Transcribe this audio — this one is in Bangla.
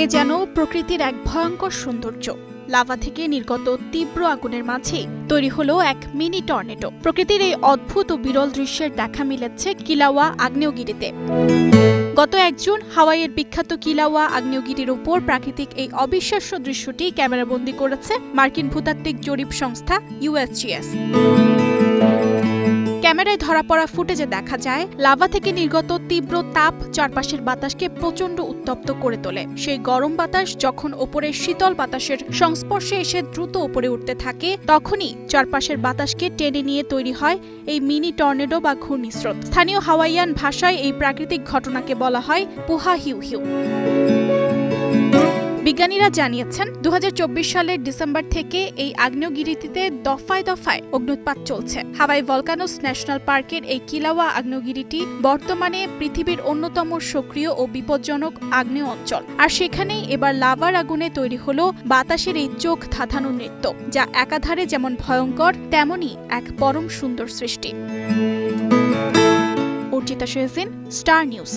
এ যেন প্রকৃতির এক ভয়ঙ্কর সৌন্দর্য। লাভা থেকে নির্গত তীব্র আগুনের মাঝে তৈরি হলো এক মিনি টর্নেডো। প্রকৃতির এই অদ্ভুত ও বিরল দৃশ্যের দেখা মিলেছে কিলাওয়া আগ্নেয়গিরিতে। গত ১ জুন হাওয়াইয়ের বিখ্যাত কিলাওয়া আগ্নেয়গিরির উপর প্রাকৃতিক এই অবিশ্বাস্য দৃশ্যটি ক্যামেরাবন্দি করেছে মার্কিন ভূতাত্ত্বিক জরিপ সংস্থা USGS। ক্যামেরায় ধরা পড়া ফুটেজে দেখা যায় লাভা থেকে নির্গত তীব্র তাপ চারপাশের বাতাসকে প্রচণ্ড উত্তপ্ত করে তোলে। সেই গরম বাতাস যখন ওপরের শীতল বাতাসের সংস্পর্শে এসে দ্রুত উপরে উঠতে থাকে, তখনই চারপাশের বাতাসকে টেনে নিয়ে তৈরি হয় এই মিনি টর্নেডো বা ঘূর্ণিস্রোত। স্থানীয় হাওয়াইয়ান ভাষায় এই প্রাকৃতিক ঘটনাকে বলা হয় পুহা হিউ হিউ। বিজ্ঞানীরা জানিয়েছেন ২০২৪ সালের ডিসেম্বর থেকে এই আগ্নেয়গিরিতে দফায় দফায় অগ্ন্যুৎপাত চলছে। হাওয়াই ভলকানোস ন্যাশনাল পার্কের এই কিলাওয়া আগ্নেয়গিরিটি বর্তমানে পৃথিবীর অন্যতম সক্রিয় ও বিপজ্জনক আগ্নেয় অঞ্চল। আর সেখানেই এবার লাভার আগুনে তৈরি হলো বাতাসের এই চোখ ধাঁধানো নৃত্য, যা একাধারে যেমন ভয়ঙ্কর তেমনই এক পরম সুন্দর সৃষ্টি। Archita Shehzin, star news.